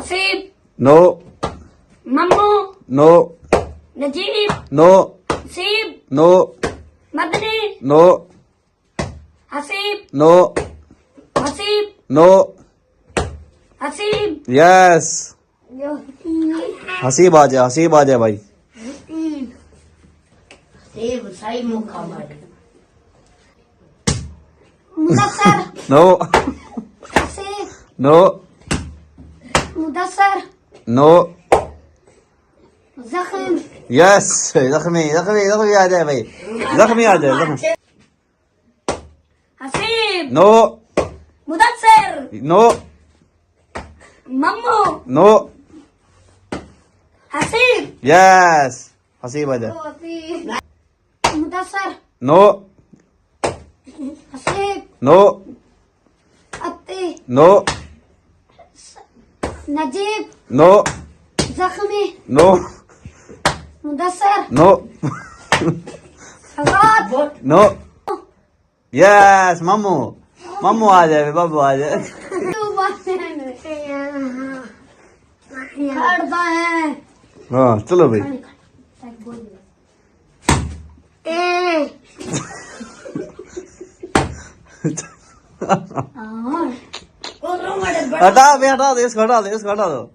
Haseeb, no Mammu, no Najeeb, no Haseeb, no Madni, no Haseeb, no Haseeb, no Haseeb, yes Haseeb आ जाए, हसीब आ जाए भाई। सेब सही मुखा मारे। Mudassar, no Haseeb, no Mudassar, no जख्म, यस जख्मी जख्मी जख्मी आ जाए भाई, जख्मी आ जाए Zakhmi. Haseeb, no Mudassar, no Mammu, no Haseeb, yes Haseeb आ जाए। Mudassar, no Haseeb, no Atti, no Najeeb, no Zakhmi, no Mudassar, no Shahzad, no yes Mammu Mammu आ जाए, बाबू आ जाए। खड़ता है। हाँ चलो भाई। हटा भाई, हटा दो इसको, हटा दो इसको, हटा दो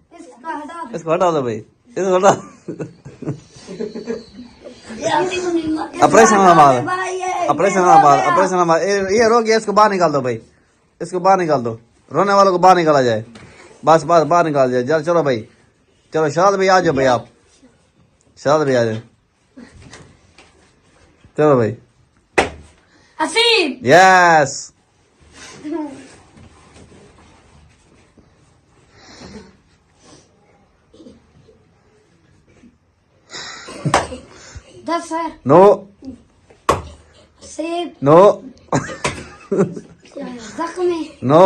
इसको, हटा दो भाई इसको, हटा। ऑपरेशन वाला माल, ऑपरेशन वाला माल, ऑपरेशन वाला माल। ये रो गया, इसको बाहर निकाल दो भाई, इसको बाहर निकाल दो, रोने वालों को बाहर निकाला जाए, बस बस बाहर निकाल जाए। चलो भाई, चलो शराद भाई आ जाओ भाई, आप शराद भाई आ जाए, चलो भाई। Haseeb, yes Mudassar, no Haseeb, no Zakhmi, no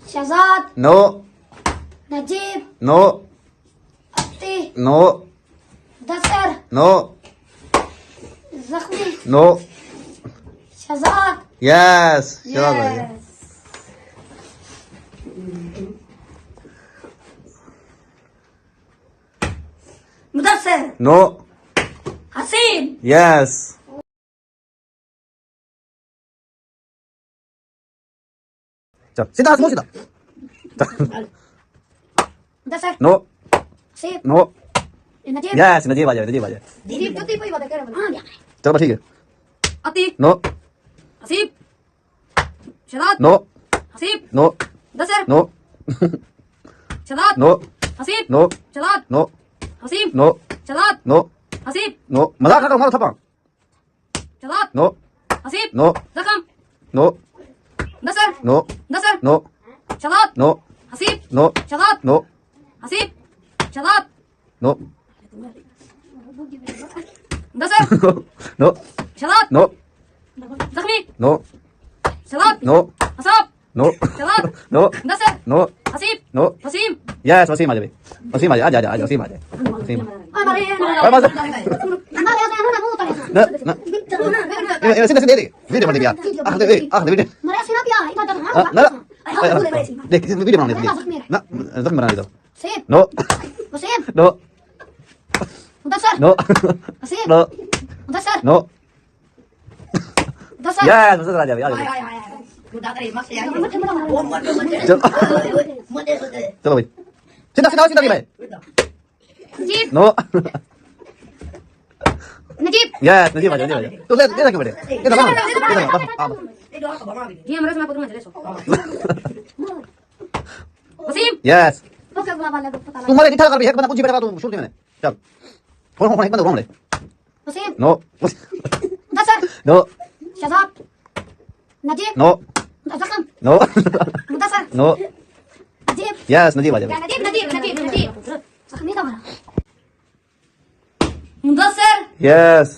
Shahzad, no Najeeb, no Atti, no Mudassar, no Zakhmi, no Shahzad, yes Sharad आ जाए। मुदस्सर, नो हसीब, यस चल सीधा सीधा। Mudassar, no Haseeb, no Najeeb, yes Najeeb आ जाए, नजीब आ जाए। नजीब जल्दी कोई बात करे। हां चलो ठीक है। Atti, no Haseeb, Shahzad, no Haseeb, no Mudassar, no Shahzad, no Haseeb, no Shahzad, no Haseeb, no Shahzad, no Haseeb, no मजाक कर रहा हूँ, मारो थप्पड़। शहजाद, नो हसीब, नो जख्म, no Mudassar, no Mudassar, no Shahzad, no Haseeb, no Shahzad, no Haseeb, Shahzad, no Mudassar, no Shahzad, no Zakhmi, no Shahzad, no Haseeb, no Shahzad, no Mudassar, no Haseeb, no Waseem, yes Waseem आ जाए भाई, वसीम आ जाए, आ जा आ जा वसीम आ जाए, वसीम ना ना सीधे सीधे दे वीडियो बना दे यार, आखिर वीडियो ना देख वीडियो बनाने दे ना, जख्म बना दे। No no Mudassar, no Haseeb, no Mudassar, no Mudassar, yes Waseem आ जाए, आ जाए। चलो भाई सीधा सीधा सीधा भाई। नजीब, नो नजीब, यस नजीब आ जाए, नजीब आ जाए। तो ले दे बेटे ये दबा ये हमरा सुना पकड़ मत ले सो। वसीम, यस ओके बुला वाला पता लगा। तुम्हारे दिखा कर भी एक बंदा कुछ बेटा तू शुरू में चल फोन फोन एक बंदा बोल ले। Waseem, no Mudassar, no Shahzad, Najeeb, no जख्म, no Mudassar, no Najeeb, yes Najeeb आ जाए। नजीब, नजीब, नजीब, नजीब, जख्मी का मुदस्सर, यस